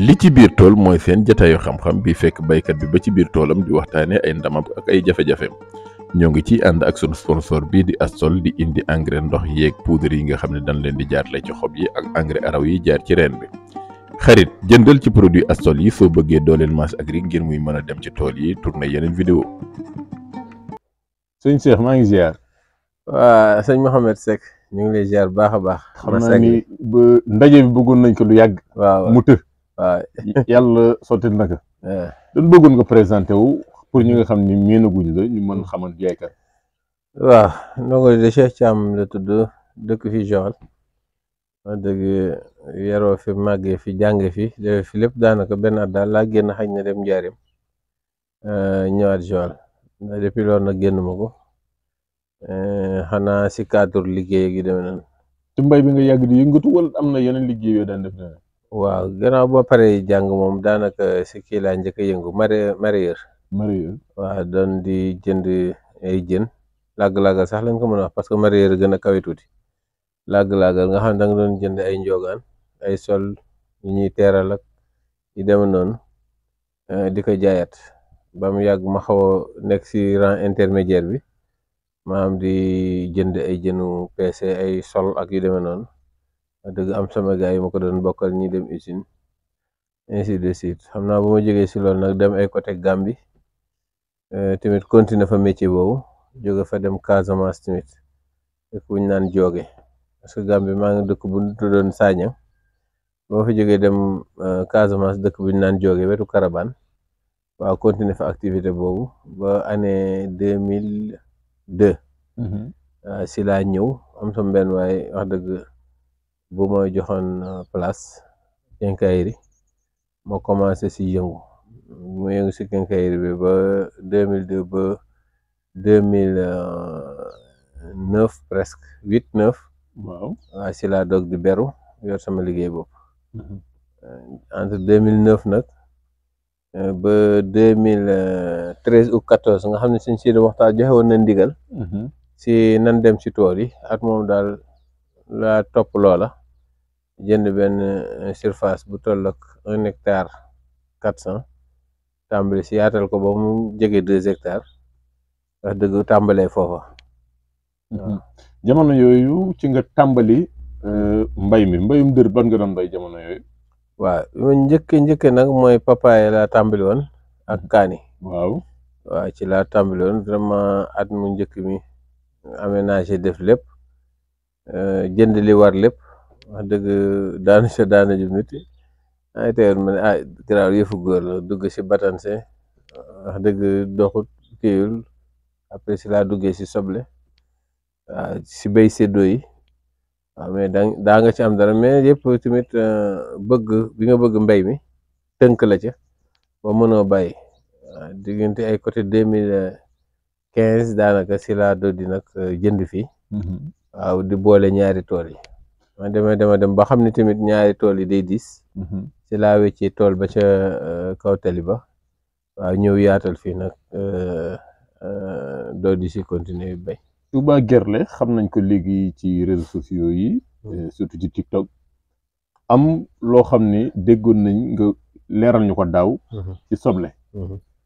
li ci biir tool mooy seen jataayu xam-xam bi fekk baykat bi ba ci biir toolam di waxtaanee ay ndamam ak ay jafe-jafeem ñoo ngi ciy ànd ak sunu sponsor bii di Astol di indi engrais ndox yeeg poudre yi nga xam ne dañ leen di jaarale ci xob yi ak engrais araw yi jaar ci reen bi xarit jëndal ci produit Astol yi soo bëggee dooleel Mas Agri ngir muy mën a dem ci tool yi tourné yeneen vidéo. sëñ Cheikh maa ngi ziar. waa sëñ Mouhamed Seck ñu ngi lay ziar baax a baax. xam naa ni ba ndaje bi bëggoon nañ ko lu yàgg. waaw mu të. waaw yàlla sotti na ko. dañ bëggoon nga présenté wu pour ñi nga xam ni miinaguñ la ñu mën xamal jaaykat. waaw ndongo de Cheikh Thiam la tudd dëkk fi Joal wax dëgg yaroo fi màggee fi jànge fi defe fi lépp daanaka benn at daal laa génn xañ na dem njaarim ñëwaat Joal depuis loolu nag génn ma ko xanaa si cadre liggéey gi demee noonu. ci mbay bi nga yàgg di yëngatu wala am na yeneen liggéey yoo daan def ne. waaw gannaaw ba pare jàng moom daanaka si kii laa njëkk a yëngu mareyeur. waaw doon di jënd ay jën làgg-làggal sax lañ ko mën a wax parce que mareyeur gën a kawe tuuti làgg-làggal nga xam ne da nga doon jënd ay njogaan ay sol yu ñuy teeral ak yu demee noonu di ko jaayaat ba mu yàgg ma xaw a nekk si rang intermédiaire bi maanaam di jënd ay jënu PC ay sol ak yu demee noonu wax dëgg am sama gars yi ma ko doon bokkal ñi dem usine ainsi de suite xam naa bu ma jógee si loolu nag dem ay côté Gambie tamit continuer fa métier boobu jóge fa dem Casamance tamit dëkk bu ñu naan jooge parce que Gambie maa ngi dëkk bu tuddoon Sagnang boo fa jógee dem Casamance dëkk bu ñu naan jooge wetu Karabane waaw continuer fa activité boobu ba année 2002 si laa ñëw am sama benn waaye wax dëgg bu ma joxoon place quincaillerie ma commencé si yëngu mu yëngu si quincaillerie bi ba 2002 ba 2009 presque 8-9 waaw si laa doog di beru yor sama liggéey bopp entre 2009 nag ba 2013 ou 14 nga xam ne suñ si waxtaan joxe woon na ndigal si nan dem si tool yi at moom daal laa topp loola jënd benn surface bu toll ak 1 hectare 400 tàmbali si yaatal ko ba mu jege 2 hectares wax dëgg tàmbalee foofa. jamono yooyu ci nga tàmbali mbay mi mbayum dër ban nga doon mbay jamono yooyu. waaw njëkke nag mooy papaye laa tàmbali woon ak kaani. waaw ci laa tàmbali woon vraiment at mu njëkk mi aménagé def lépp jënd li war lépp wax dëgg daana ju nit ay teyoon ma ne garaaw yëfu góor la dugg si batanse wax dëgg doxut kiiwul après si laa duggee si soble waaw si béy séddoo yi waaw mais daa nga ci am dara mais yëpp tamit bëgg bi nga bëgg mbay mi tënk la ca ba mënoo bàyyi waaw diggante ay côté 2015 daanaka si laa do di nag jënd fii waaw di boole ñaari tool yi ma dema dem ba xam ne tamit ñaari tool yi day diis si laa weccee tool ba ca kaw tali ba waaw ñëw yaatal fii nag doo di si continuer bay. Touba Gerle xam nañ ko léegi ci réseaux sociaux yi surtout ci TikTok am loo xam ne déggoon nañ nga leeral ñu ko daaw ci soble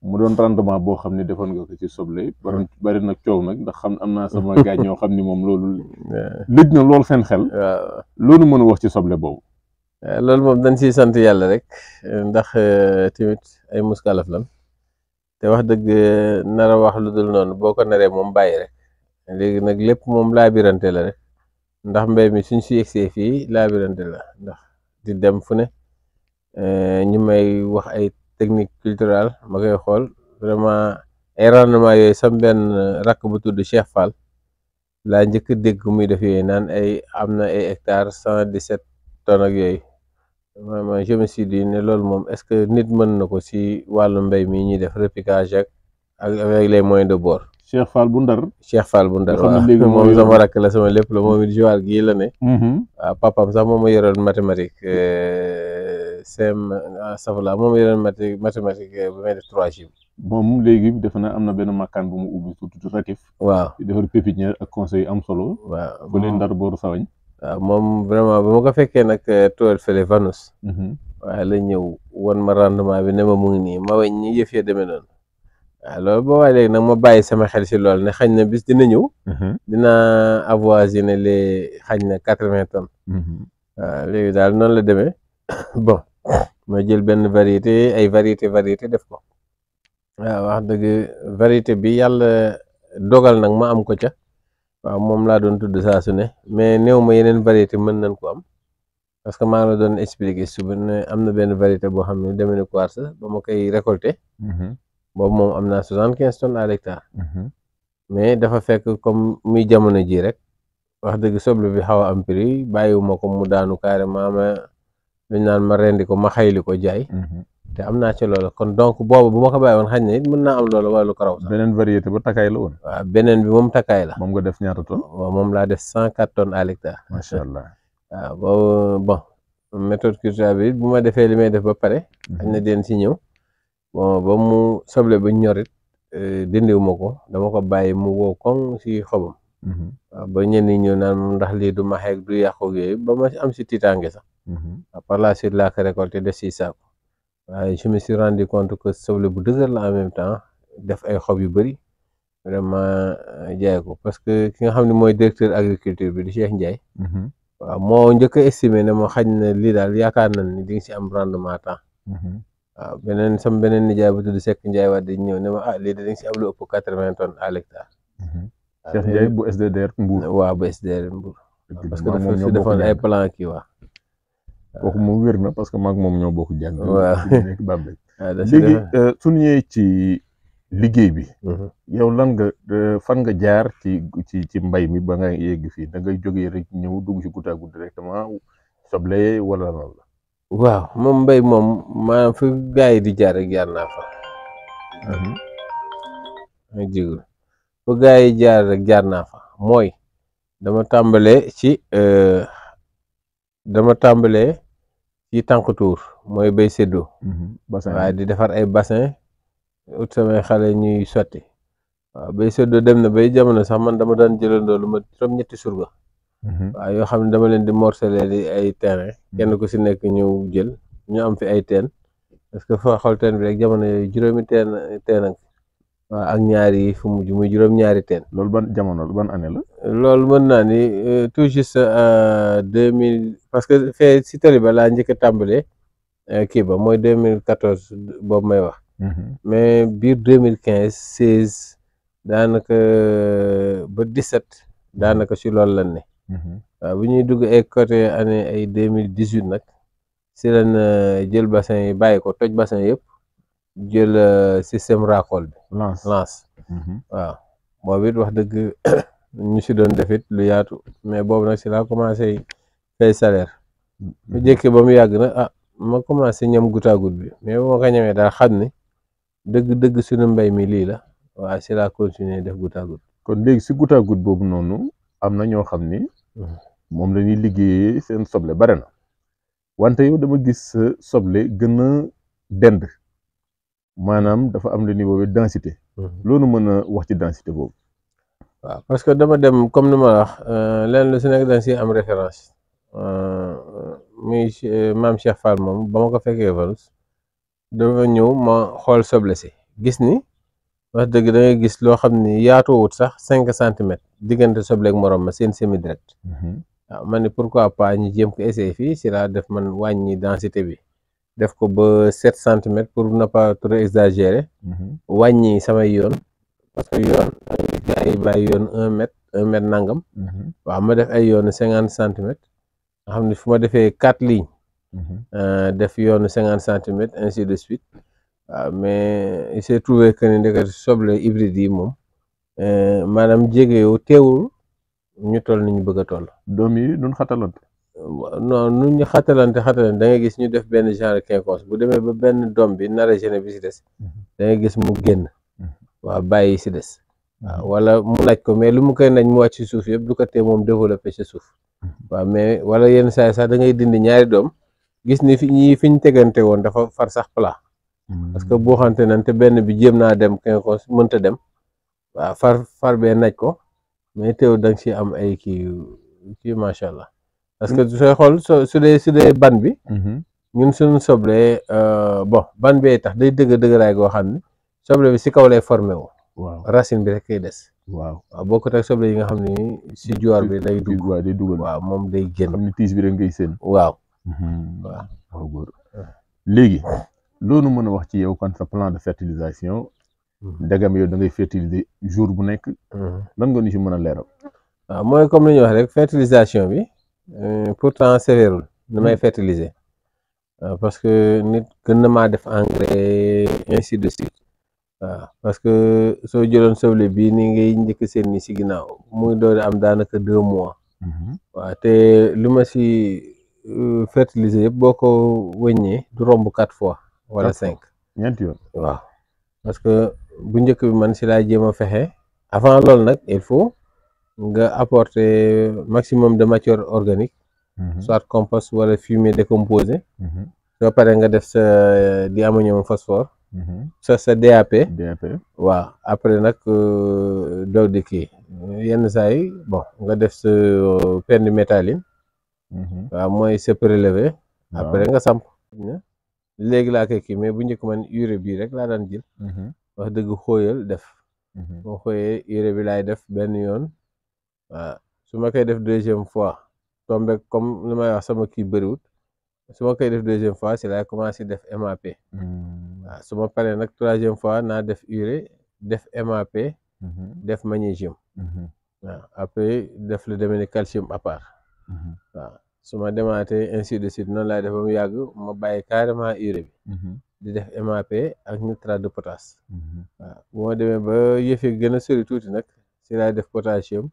mu doon rendement boo xam ne defoon nga ko ci soble bari nag coow nag ndax xam am naa sama gaañ ñoo xam ni moom loolu lëj na lool seen xel loolu mën a wax ci soble boobu. loolu moom dañ siy sant yàlla rek ndax tamit ay muskalaf lan te wax dëgg nar a wax lu dul noonu boo ko naree moom bàyyi rek léegi nag lépp moom laabirante la rek ndax mbéy mi suñ si yegsee fii laabirante la ndax di dem fu ne ñi may wax ay technique culturelle ma koy xool vraiment ay rendement yooyu sam benn rakk bu tudd Cheikh Fall laa njëkk dégg muy def yooyu naan ay am na ay hectares 117 tonnes ak yooyu vraiment je me suis dit ne loolu moom est-ce que nit mën na ko si wàllu mbéy mi ñuy def repiquage ak avec les moyens de bord. Cheikh Fall bu Ndar. Cheikh Fall bu Ndar waaw moom sama rakk la sama lépp la moom it Joal gii la ne. waaw papaam sax moom ma yoroon mathématique safala moom ma yoroon mathématique bu may def 3G. moom léegi defe naa am na benn makkaan bu mu ubbi surtout Ratif. waaw di defar pépinière ak conseil am solo. waaw bu leen Ndar booru Sawañ. waaw moom vraiment ba ma ko fekkee nag tool fële Vanus. waaye la ñëw won ma rendement bi ne ma mu ngi nii ma weñ ñi yëf ya demee noonu waaw loolu boobaa léegi nag ma bàyyi sama xel si loolu ne xañ na bis dina ñëw dina avoisiner les xañ na 80 tonnes waaw léegi daal noonu la demee bon ma jël benn variété ay variété def ko waaw wax dëgg variété bi yàlla dogal nag ma am ko ca waaw moom laa doon tudd saa su ne mais néew ma yeneen variété mën nañ ko am parce que maa ngi la doon expliquer suba ne am na benn variété boo xam ne demee na quartz ba ma koy récolter boobu moom am naa 75 tonnes à l'hectare mais dafa fekk comme muy jamono ji rek wax dëgg soble bi xaw a am prix bàyyiwuma ko mu daanu carrément ma luñ naan ma rendi ko ma xayli ko jaay te am naa ci loolu kon donc boobu bu ma ko bàyyi woon xañ na it mën naa am loolu wala lu ko raw sax. beneen variété ba takkaay la woon. waaw beneen bi moom takkaay la. moom nga def ñaata tonnes. waaw moom laa def 104 tonnes à l'hectare. macha allah. waaw boobu bon méthode culturale bi bu ma defee li may def ba pare. xañ na den si ñëw bon ba mu soble ba ñorit dindiw ma ko dama ko bàyyi mu wow koŋ si xobam. waaw ba ñenn ñi ñëw naan ndax lii du maxeeg du yàqu yooyu ba ma am si tiitaange sax. par la suite laa ko récolté def si saako. waaye je me suis rendu compte que soble bu dëgër la en même temps def ay xob yu bëri vraiment jaay ko parce que ki nga xam ne mooy directeur agriculture bi di Cheikh Ndiaye. waaw moo njëkk a estimé ne ma xañ na lii daal yaakaar nañ ni di nga si am rendement temps. waaw sama beneen nijaay bu tudd Seck Ndiaye wax di ñëw ne ma lii da nga si am lu ëpp 80 tonnes à l'hectare. Cheikh Ndiaye bu SDDR Mbour. waaw bu SDDR Mbour. parce que dafa si defoon ay plan kii waa. kooku moom wér na parce que maag moom ñoo bokk jàng. waaw nekk Bambey. léegi suñu ñëwee ci liggéey bi. yow lan nga fan nga jaar ci mbay mi ba nga yegg fii da ngay jógee rek ñëw dugg ci goutte à goutte directement soble wala lan la. waaw moom mbay moom maanaam fi gaa yi di jaar rek jaar naa fa. ak jigul fu gaa yi jaar rek jaar naa fa mooy dama tàmbalee ci tànk tuur mooy bay séddoo. waaye di defar ay bassin ut samay xale ñuy sotti waaw bay séddoo dem na bay jamono sax man dama daan jëlandoo lu ma juróom-ñetti surga. waaw yoo xam ne dama leen di morceler di ay terrain kenn ku si nekk ñëw jël ñu am fi ay teen parce que foo xool teen bi rek jamono yooyu juróomi teen ak waaw ak ñaari yi fu mujj muy juróom-ñaari teen. loolu ban jamono ban année la. loolu mën naa ni tout juste 2000 parce que fee si tali ba laa njëkk a tàmbalee kii ba mooy 2014 boobu may wax. mais biir 2015 16 daanaka ba 17 daanaka si loolu lan ne. waaw bu ñuy dugg ay côté année ay 2018 nag si lañ jël bassin yi bàyyi ko toj bassin yëpp jël système racole bi. lance waaw boobu it wax dëgg ñu si doon def it lu yaatu mais boobu nag si laa commencé fay salaire bu jëkkee ba mu yàgg nag ma commencé ñam goutte à goutte bi mais bu ma ko ñamee daal xam ni dëgg suñu mbay mi lii la waaw si laa continuer def goutte à goutte. kon léegi si goutte à goutte boobu noonu am na ñoo xam ni moom la ñuy liggéeyee seen soble bare na wante yow dama gis soble gën a dend maanaam dafa am lu ñuy woowee densité. loolu mën a wax ci densité boobu. waaw parce que dama dem comme ni ma wax leen lu si nekk dañ si am référence muy maam Cheikh Fall moom ba ma ko fekkee Valence dafa ñëw ma xool soble si gis ni wax dëgg da ngay gis loo xam ni yaatuwut sax 5 centimètres diggante soble ak morom ma seen semi direct. waaw man ni pourquoi pas ñu jéem ko essayer fii si laa def man wàññi densité bi def ko ba 7 centimètres pour ne pas trop exagérer. wàññi samay yoon parce que yoon gaa yi bàyyi yoon 1 mètre nangam. waaw ma def ay yoonu 50 centimètres nga xam ne fu ma defee 4 lignes. def yoonu 50 centimètres ainsi de suite. waaw mais il s'est trouvé que ni ndeket soble hybride yi moom maanaam jege yow teewul ñu toll ni ñu bëgg a toll. doom yi duñ xatalante. non nu ñu xatalante da ngay gis ñu def benn genre quinconce bu demee ba benn doom bi nar a gêner bi si des da ngay gis mu génn. waaw bàyyi si des. waaw wala mu laaj ko mais lu mu koy nañ mu wàcc si suuf yëpp du ko tee moom développé si suuf. waaw mais wala yenn saa sax da ngay dindi ñaari doom gis ni fi ñu tegante woon dafa far sax plat. parce que boo xamante nañ te benn bi jéem naa dem quinconce mënta dem waaw far bee naj ko mais teew da nga si am ay kii macha allah parce que sooy xool su dee ban bi ñun suñu soble bon ban bee tax day dëgëraay goo xam ne soble bi si kaw lay formé wu. waaw racine bi rek kay des. waaw bokkut ak soble yi nga xam ne si joor bi day dugg. waaw day dugg. waaw moom day génn. xam ne tiis bi rek ngay seen. waaw. waaw góor léegi loolu mën a wax ci yow kon sa plan de fertilisation. ndegam yow da ngay fertiliser jour bu nekk. lan nga ñu si mën a leeral. waaw mooy comme li ñuy wax rek fertilisation bi pourtant sévèrul ni may fertiliser parce que nit gën na maa def engrais ainsi de suite. waaw parce que soo jëloon soble bii ni ngay njëkk seen ni si ginnaaw muy doon am daanaka 2 mois. waaw te li ma si fertiliser yëpp boo ko wëññee du romb 4 fois wala 5. ñeenti yoon. waaw parce que bu njëkk bi man si laa jéem a fexe avant loolu nag il faut nga apporter maximum de matière organique. soit compost wala fumier décomposé. soo paree nga def sa diammonium phosphore. sa DAP. waaw après nag doog di kii yenn saa yi bon nga def sa pendimétaline. waaw mooy sa prélevé. après nga samp. léegi laa koy kii mais bu njëkk man urée bii rek laa daan jël. wax dëgg xóoyal def. moo xooyee urée bi laay def benn yoon. waaw su ma koy def 2e fois tombe comme li may wax sama kii bëriwut su ma koy def 2e fois si laay commencé def MAP. waaw su ma paree nag 3e fois naa def urée def MAP. def magnésium. waaw après def lu demee ni calcium à part. waaw su ma demaatee ainsi de suite noonu laay def ba mu yàgg ma bàyyi carrément urée bi. di def MAP ak nitrate de potasse. waaw bu ma demee ba yëf yi gën a sori tuuti nag si laay def potassium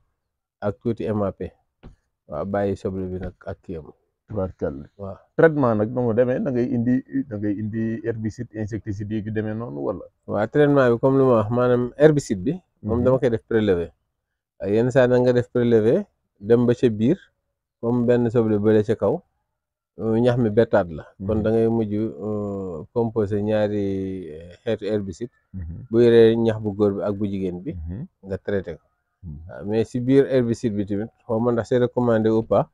ak tuuti MAP. waaw bàyyi soble bi nag ak kii am. waaw traitement nag dama demee da ngay indi herbicide insecticide yi demee noonu wala. waaw traitement bi comme lu ma wax maanaam herbicide bi. moom dama koy def prélevé. yenn saa na nga def prélevé dem ba ca biir comme benn soble bële ca kaw ñax mi bettaat la. kon da ngay mujj composé ñaari xeetu herbicide. bu yoree ñax bu góor bi ak bu jigéen bi. nga traité ko. waaw mais si biir herbicide bi tamit xaw ma ndax c'est recommandé ou pas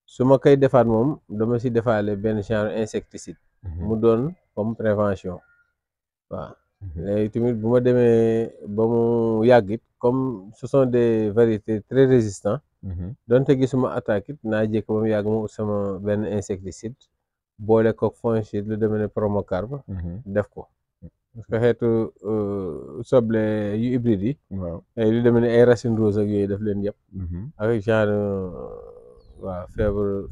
su ma koy defaat moom dama si defaale benn genre insecticide. mu doon comme prévention. waaw léegi tamit bu ma demee ba mu yàgg it comme ce sont des variétés très résistantes. donte gisuma attaque it naa jékk ba mu yàgg mu ut sama benn insecticide boole ko fongicide lu demee ne Promocarb. def ko. parce que xeetu soble yu hybride yi. waaw lu demee ne ay racine rose ak yooyu daf leen yëpp. avec genre waaw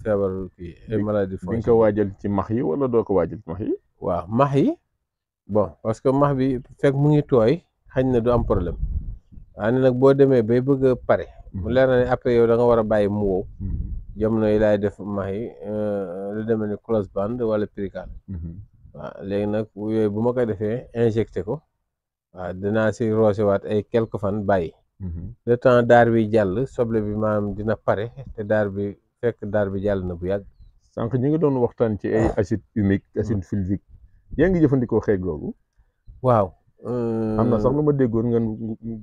feebar kii ay maladie bi nga ko waajal ci max yi wala doo ko waajal ci max yi. waaw max yi bon parce que max bi fekk mu ngi tooy xañ na du am problème waaye nag boo demee bay bëgg a pare. mu leer na ne après yow da nga war a bàyyi mu wow. jamono yi laay def max yi lu demee ne close band wala pirical. waaw léegi nag yooyu bu ma ko defee injecté ko waaw dinaa si roosewaat ay quelques fan bàyyi. le temps daar bi jàll soble bi maanaam dina pare te daar bi fekk daar bi jàll na bu yàgg. sànq ñi ngi doon waxtaan ci ay acide humique acide fulvique yaa ngi jëfandikoo xeet googu. waaw. am na sax lu ma déggoon nga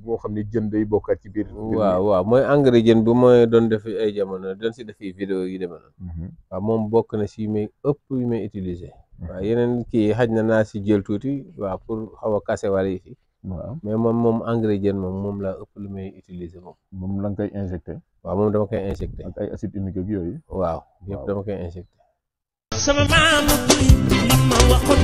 moo xam ne jën day bokkaat ci biir. waaw mooy engrais jën bu mooy doon def ay jamono doon si def vidéo yi demee noonu. waaw moom bokk na si yu may ëpp yu may utiliser. waaw yeneen kii xaj na naa si jël tuuti waaw pour xaw a kase wala yi fi. waaw mais moom engrais jën moom laa ëpp lu may utiliser moom. moom la nga koy injecté. waaw moom dama koy injecté. ak ay acide humique ak yooyu. waaw yëpp dama koy injecté. sama maam ma waxoon